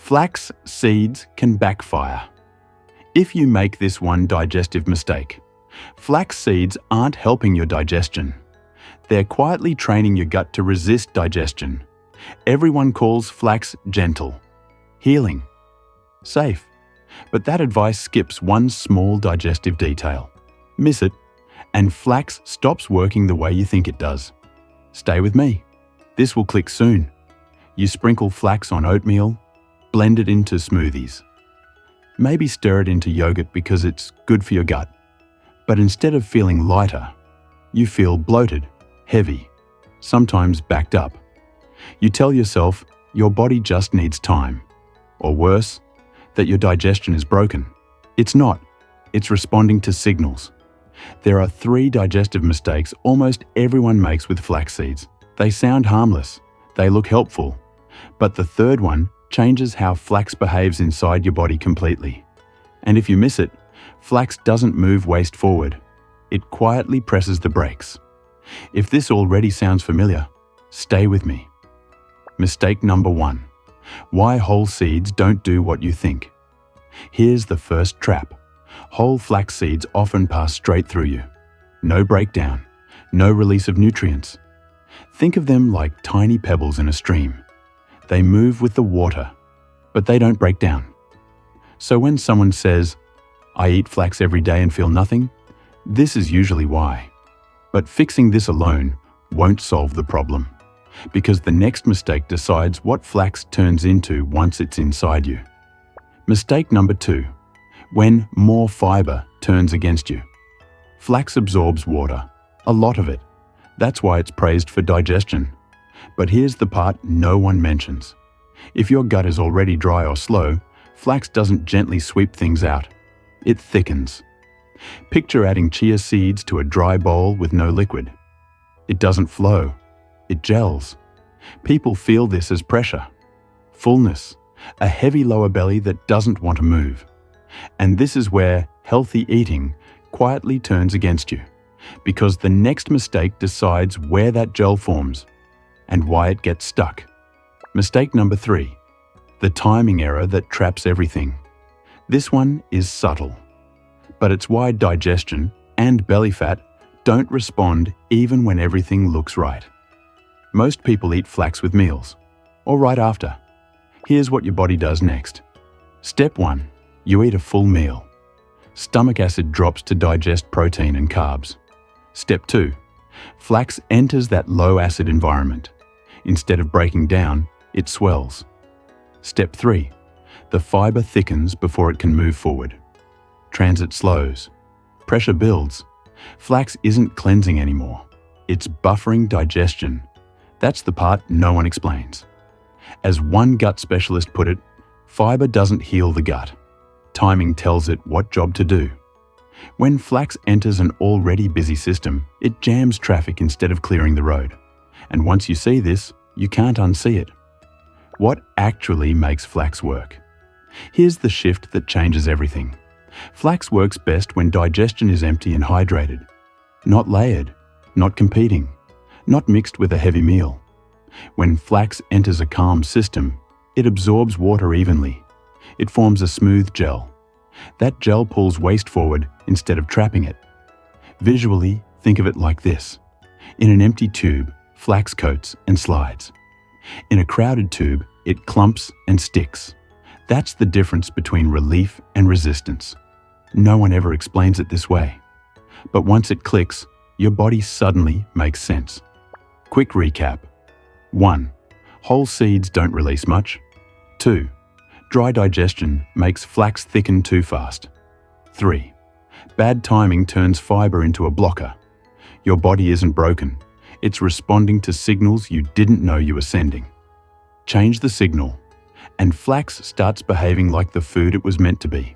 Flax seeds can backfire. If you make this one digestive mistake, flax seeds aren't helping your digestion. They're quietly training your gut to resist digestion. Everyone calls flax gentle, healing, safe. But that advice skips one small digestive detail. Miss it, and flax stops working the way you think it does. Stay with me. This will click soon. You sprinkle flax on oatmeal, blend it into smoothies. Maybe stir it into yogurt because it's good for your gut. But instead of feeling lighter, you feel bloated, heavy, sometimes backed up. You tell yourself your body just needs time. Or worse, that your digestion is broken. It's not. It's responding to signals. There are 3 digestive mistakes almost everyone makes with flax seeds. They sound harmless. They look helpful. But the third one changes how flax behaves inside your body completely. And if you miss it, flax doesn't move waste forward. It quietly presses the brakes. If this already sounds familiar, stay with me. Mistake number 1. Why whole seeds don't do what you think. Here's the first trap. Whole flax seeds often pass straight through you. No breakdown, no release of nutrients. Think of them like tiny pebbles in a stream. They move with the water, but they don't break down. So when someone says, "I eat flax every day and feel nothing," this is usually why. But fixing this alone won't solve the problem, because the next mistake decides what flax turns into once it's inside you. Mistake number 2. When more fiber turns against you. Flax absorbs water, a lot of it. That's why it's praised for digestion. But here's the part no one mentions. If your gut is already dry or slow, flax doesn't gently sweep things out. It thickens. Picture adding chia seeds to a dry bowl with no liquid. It doesn't flow. It gels. People feel this as pressure, fullness, a heavy lower belly that doesn't want to move. And this is where healthy eating quietly turns against you, because the next mistake decides where that gel forms and why it gets stuck. Mistake number 3. The timing error that traps everything. This one is subtle, but it's why digestion and belly fat don't respond even when everything looks right. Most people eat flax with meals, or right after. Here's what your body does next. Step 1. You eat a full meal. Stomach acid drops to digest protein and carbs. Step 2. Flax enters that low-acid environment. Instead of breaking down, it swells. Step 3. The fiber thickens before it can move forward. Transit slows. Pressure builds. Flax isn't cleansing anymore. It's buffering digestion. That's the part no one explains. As one gut specialist put it, fiber doesn't heal the gut. Timing tells it what job to do. When flax enters an already busy system, it jams traffic instead of clearing the road. And once you see this, you can't unsee it. What actually makes flax work? Here's the shift that changes everything. Flax works best when digestion is empty and hydrated. Not layered, not competing, not mixed with a heavy meal. When flax enters a calm system, it absorbs water evenly. It forms a smooth gel. That gel pulls waste forward instead of trapping it. Visually, think of it like this. In an empty tube, flax coats and slides. In a crowded tube, it clumps and sticks. That's the difference between relief and resistance. No one ever explains it this way. But once it clicks, your body suddenly makes sense. Quick recap. 1. Whole seeds don't release much. 2. Dry digestion makes flax thicken too fast. 3. Bad timing turns fiber into a blocker. Your body isn't broken. It's responding to signals you didn't know you were sending. Change the signal, and flax starts behaving like the food it was meant to be.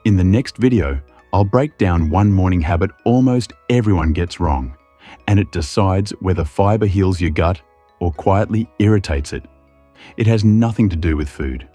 In the next video, I'll break down one morning habit almost everyone gets wrong, and it decides whether fiber heals your gut or quietly irritates it. It has nothing to do with food.